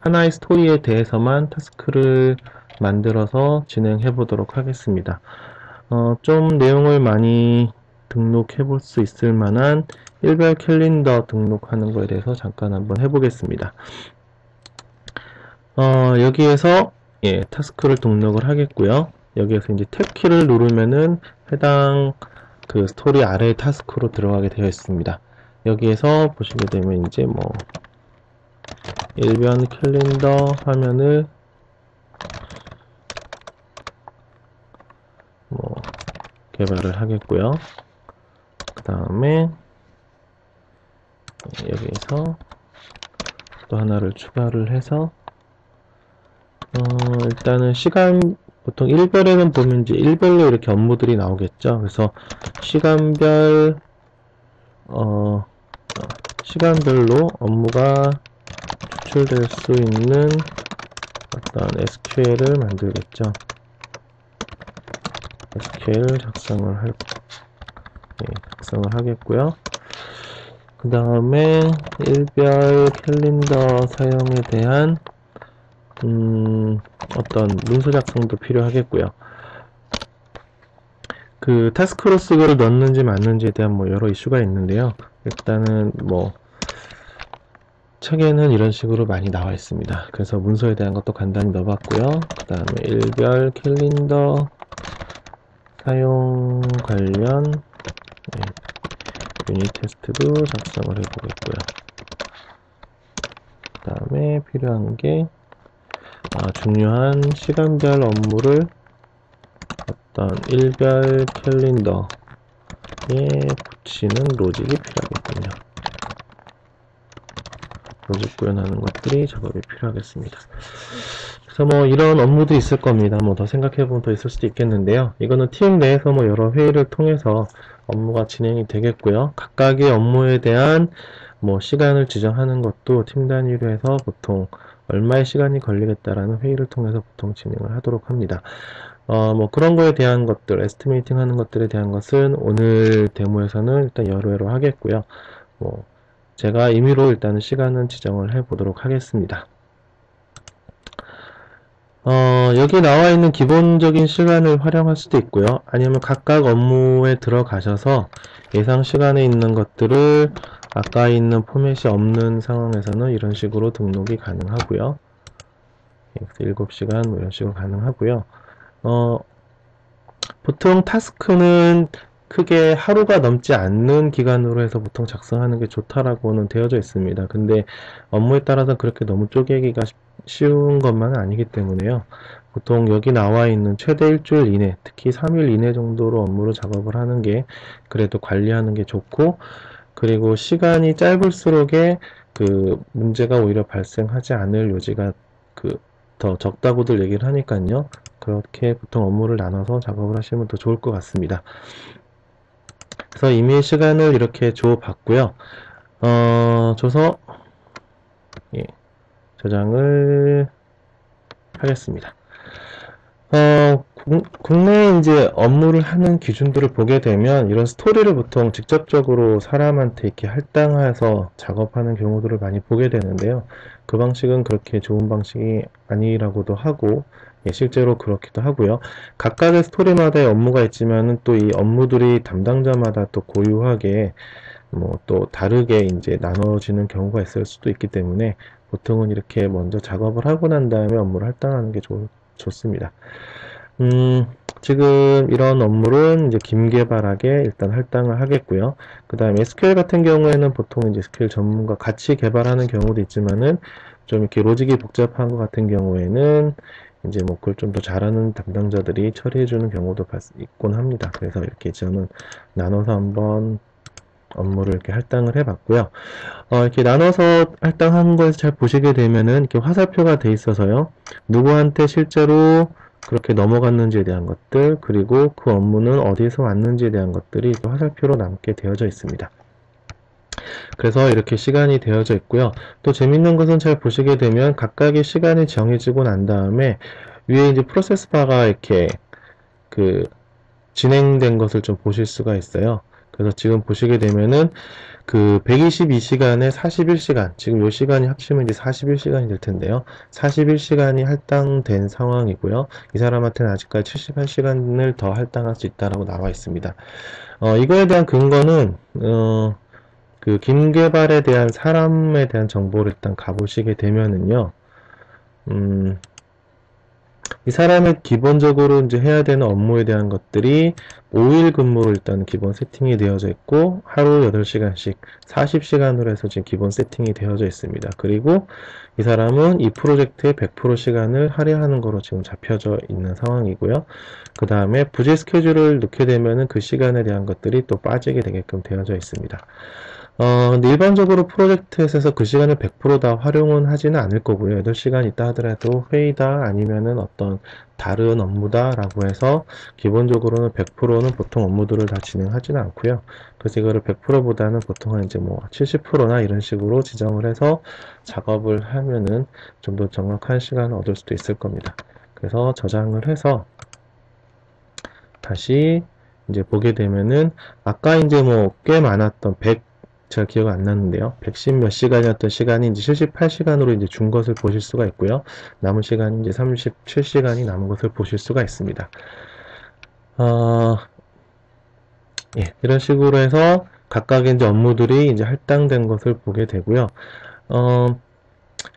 하나의 스토리에 대해서만 타스크를 만들어서 진행해 보도록 하겠습니다. 좀 내용을 많이 등록해 볼 수 있을 만한 일별 캘린더 등록하는 거에 대해서 잠깐 한번 해보겠습니다. 여기에서 타스크를 등록을 하겠고요. 여기에서 이제 탭 키를 누르면은 해당 그 스토리 아래 타스크로 들어가게 되어 있습니다. 여기에서 보시게 되면 이제 뭐 일변 캘린더 화면을 뭐 개발을 하겠고요. 그 다음에 여기에서 또 하나를 추가를 해서 일단은 시간 보통 일별에는 보면 이제 일별로 이렇게 업무들이 나오겠죠. 그래서 시간별 시간별로 업무가 추출될 수 있는 어떤 SQL을 만들겠죠. SQL 작성을 하겠고요. 그 다음에 일별 캘린더 사용에 대한 어떤 문서 작성도 필요하겠고요. 그 타스크로스를 넣는지 맞는지에 대한 뭐 여러 이슈가 있는데요. 일단은 뭐 책에는 이런 식으로 많이 나와 있습니다. 그래서 문서에 대한 것도 간단히 넣어봤고요. 그 다음에 일별 캘린더 사용 관련 유닛 테스트도 작성을 해보겠고요. 그 다음에 필요한 게 중요한 시간별 업무를 어떤 일별 캘린더에 붙이는 로직이 필요하겠군요. 로직 구현하는 것들이 작업이 필요하겠습니다. 그래서 뭐 이런 업무도 있을 겁니다. 뭐 더 생각해보면 더 있을 수도 있겠는데요. 이거는 팀 내에서 뭐 여러 회의를 통해서 업무가 진행이 되겠고요. 각각의 업무에 대한 뭐 시간을 지정하는 것도 팀 단위로 해서 보통 얼마의 시간이 걸리겠다라는 회의를 통해서 보통 진행을 하도록 합니다. 뭐 그런 거에 대한 것들, 에스티메이팅 하는 것들에 대한 것은 오늘 데모에서는 일단 여러 회로 하겠고요. 뭐 제가 임의로 일단은 시간은 지정을 해 보도록 하겠습니다. 여기 나와 있는 기본적인 시간을 활용할 수도 있고요. 아니면 각각 업무에 들어가셔서 예상 시간에 있는 것들을 아까 있는 포맷이 없는 상황에서는 이런 식으로 등록이 가능하고요. 7시간 뭐 이런 식으로 가능하고요. 보통 타스크는 크게 하루가 넘지 않는 기간으로 해서 보통 작성하는 게 좋다라고는 되어져 있습니다. 근데 업무에 따라서 그렇게 너무 쪼개기가 쉬운 것만은 아니기 때문에요. 보통 여기 나와 있는 최대 일주일 이내, 특히 3일 이내 정도로 업무를 작업을 하는 게 그래도 관리하는 게 좋고, 그리고 시간이 짧을수록에 그 문제가 오히려 발생하지 않을 요지가 더 적다고들 얘기를 하니까요. 그렇게 보통 업무를 나눠서 작업을 하시면 더 좋을 것 같습니다. 그래서 임의 시간을 이렇게 줘 봤고요. 줘서 저장을 하겠습니다. 국내에 이제 업무를 하는 기준들을 보게 되면 이런 스토리를 보통 직접적으로 사람한테 이렇게 할당해서 작업하는 경우들을 많이 보게 되는데요. 그 방식은 그렇게 좋은 방식이 아니라고도 하고, 실제로 그렇기도 하고요. 각각의 스토리마다의 업무가 있지만은 또 이 업무들이 담당자마다 또 고유하게 뭐 또 다르게 이제 나눠지는 경우가 있을 수도 있기 때문에 보통은 이렇게 먼저 작업을 하고 난 다음에 업무를 할당하는 게 좋습니다. 지금 이런 업무는 이제 김개발하게 일단 할당을 하겠고요. 그 다음에 SQL 같은 경우에는 보통 이제 SQL 전문가 같이 개발하는 경우도 있지만은 좀 이렇게 로직이 복잡한 것 같은 경우에는 이제 뭐 그걸 좀 더 잘하는 담당자들이 처리해주는 경우도 있곤 합니다. 그래서 이렇게 저는 나눠서 한번 업무를 이렇게 할당을 해봤고요. 이렇게 나눠서 할당한 걸 잘 보시게 되면은 이렇게 화살표가 돼 있어서요. 누구한테 실제로 그렇게 넘어갔는지에 대한 것들, 그리고 그 업무는 어디서 왔는지에 대한 것들이 화살표로 남게 되어져 있습니다. 그래서 이렇게 시간이 되어져 있고요. 또 재밌는 것은 잘 보시게 되면 각각의 시간이 정해지고 난 다음에 위에 이제 프로세스 바가 이렇게 그 진행된 것을 좀 보실 수가 있어요. 그래서 지금 보시게 되면은 그 122시간에 41시간, 지금 요 시간이 합치면 이제 41시간이 될 텐데요. 41시간이 할당된 상황이고요. 이 사람한테는 아직까지 78시간을 더 할당할 수 있다라고 나와 있습니다. 이거에 대한 근거는, 그 김개발에 대한 사람에 대한 정보를 일단 가보시게 되면은요, 이 사람의 기본적으로 이제 해야 되는 업무에 대한 것들이 5일 근무로 일단 기본 세팅이 되어져 있고, 하루 8시간씩 40시간으로 해서 지금 기본 세팅이 되어져 있습니다. 그리고 이 사람은 이 프로젝트의 100% 시간을 할애하는 거로 지금 잡혀져 있는 상황이고요. 그 다음에 부재 스케줄을 넣게 되면은 그 시간에 대한 것들이 또 빠지게 되게끔 되어져 있습니다. 근데 일반적으로 프로젝트에서 그 시간을 100%다 활용은 하지는 않을 거고요. 8시간 있다 하더라도 회의다 아니면은 어떤 다른 업무다 라고 해서 기본적으로는 100%는 보통 업무들을 다 진행하지는 않고요. 그래서 이거를 100%보다는 보통은 이제 뭐 70%나 이런 식으로 지정을 해서 작업을 하면은 좀 더 정확한 시간을 얻을 수도 있을 겁니다. 그래서 저장을 해서 다시 이제 보게 되면은 아까 이제 뭐 꽤 많았던 100 제가 기억 안 나는데요. 110 몇 시간이었던 시간이 이제 78시간으로 이제 준 것을 보실 수가 있고요. 남은 시간이 이제 37시간이 남은 것을 보실 수가 있습니다. 예, 이런 식으로 해서 각각의 이제 업무들이 이제 할당된 것을 보게 되고요.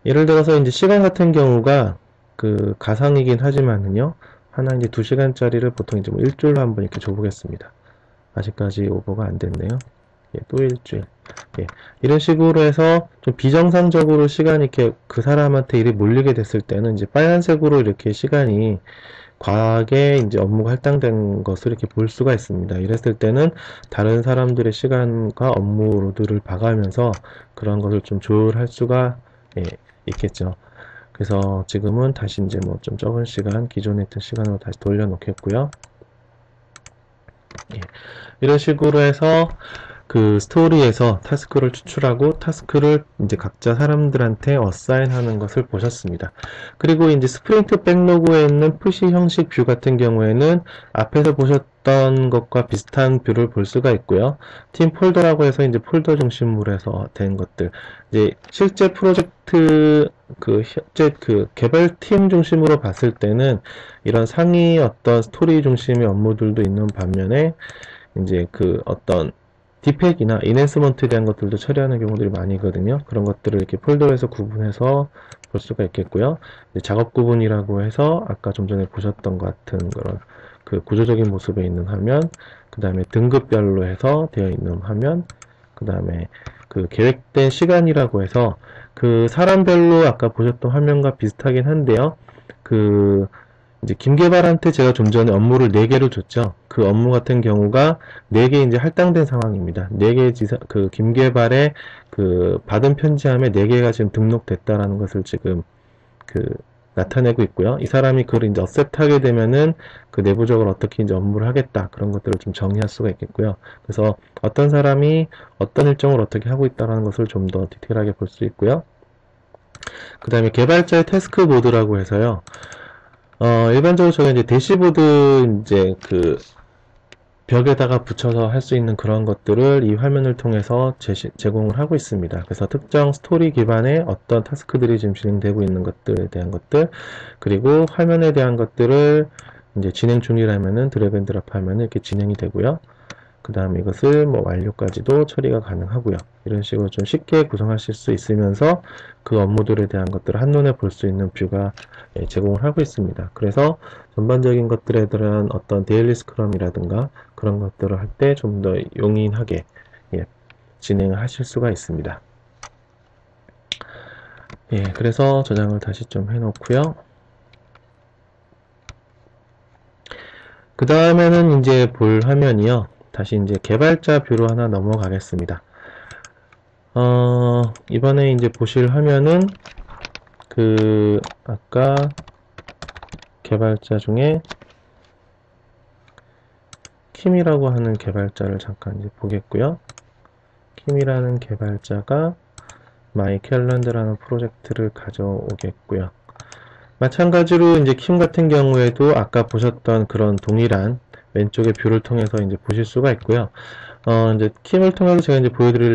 예를 들어서 이제 시간 같은 경우가 그 가상이긴 하지만은요. 하나 이제 2시간짜리를 보통 이제 뭐 일주일로 한번 이렇게 줘보겠습니다. 아직까지 오버가 안 됐네요. 예, 또 일주일. 예, 이런 식으로 해서 좀 비정상적으로 시간이 이렇게 그 사람한테 일이 몰리게 됐을 때는 이제 빨간색으로 이렇게 시간이 과하게 이제 업무가 할당된 것을 이렇게 볼 수가 있습니다. 이랬을 때는 다른 사람들의 시간과 업무 로드를 봐가면서 그런 것을 좀 조율할 수가 예, 있겠죠. 그래서 지금은 다시 이제 뭐 좀 적은 시간, 기존에 있던 시간으로 다시 돌려놓겠고요. 예, 이런 식으로 해서 그 스토리에서 타스크를 추출하고 타스크를 이제 각자 사람들한테 어사인하는 것을 보셨습니다. 그리고 이제 스프린트 백로그에 있는 푸시 형식 뷰 같은 경우에는 앞에서 보셨던 것과 비슷한 뷰를 볼 수가 있고요. 팀 폴더라고 해서 이제 폴더 중심으로 해서 된 것들, 이제 실제 프로젝트 실제 그 개발팀 중심으로 봤을 때는 이런 상위 어떤 스토리 중심의 업무들도 있는 반면에 이제 그 어떤 디팩이나 인핸스먼트에 대한 것들도 처리하는 경우들이 많이거든요. 그런 것들을 이렇게 폴더에서 구분해서 볼 수가 있겠고요. 작업 구분이라고 해서 아까 좀 전에 보셨던 것 같은 그런 그 구조적인 모습에 있는 화면, 그 다음에 등급별로 해서 되어 있는 화면, 그 다음에 그 계획된 시간이라고 해서 그 사람별로 아까 보셨던 화면과 비슷하긴 한데요. 그 이제 김개발한테 제가 좀 전에 업무를 4개를 줬죠. 그 업무 같은 경우가 4개 이제 할당된 상황입니다. 4개 그 김개발의 그 받은 편지함에 4개가 지금 등록됐다라는 것을 지금 그 나타내고 있고요. 이 사람이 그걸 이제 어셉트하게 되면은 그 내부적으로 어떻게 이제 업무를 하겠다 그런 것들을 좀 정리할 수가 있겠고요. 그래서 어떤 사람이 어떤 일정을 어떻게 하고 있다라는 것을 좀 더 디테일하게 볼 수 있고요. 그 다음에 개발자의 태스크 보드라고 해서요. 일반적으로 저희가 이제 대시보드 이제 그 벽에다가 붙여서 할 수 있는 그런 것들을 이 화면을 통해서 제공을 하고 있습니다. 그래서 특정 스토리 기반의 어떤 타스크들이 지금 진행되고 있는 것들에 대한 것들, 그리고 화면에 대한 것들을 이제 진행 중이라면은 드래그 앤 드랍 하면은 이렇게 진행이 되고요. 그 다음에 이것을 뭐 완료까지도 처리가 가능하고요. 이런 식으로 좀 쉽게 구성하실 수 있으면서 그 업무들에 대한 것들을 한눈에 볼 수 있는 뷰가 제공을 하고 있습니다. 그래서 전반적인 것들에 대한 어떤 데일리 스크럼이라든가 그런 것들을 할 때 좀 더 용이하게 진행을 하실 수가 있습니다. 예, 그래서 저장을 다시 좀 해놓고요. 그 다음에는 이제 볼 화면이요. 다시 이제 개발자 뷰로 하나 넘어가겠습니다. 이번에 이제 보실 화면은 그 아까 개발자 중에 킴이라고 하는 개발자를 잠깐 이제 보겠고요. 킴이라는 개발자가 마이 캘린더라는 프로젝트를 가져오겠고요. 마찬가지로 이제 킴 같은 경우에도 아까 보셨던 그런 동일한 왼쪽의 뷰를 통해서 이제 보실 수가 있고요. 이제 킴을 통해서 제가 이제 보여드릴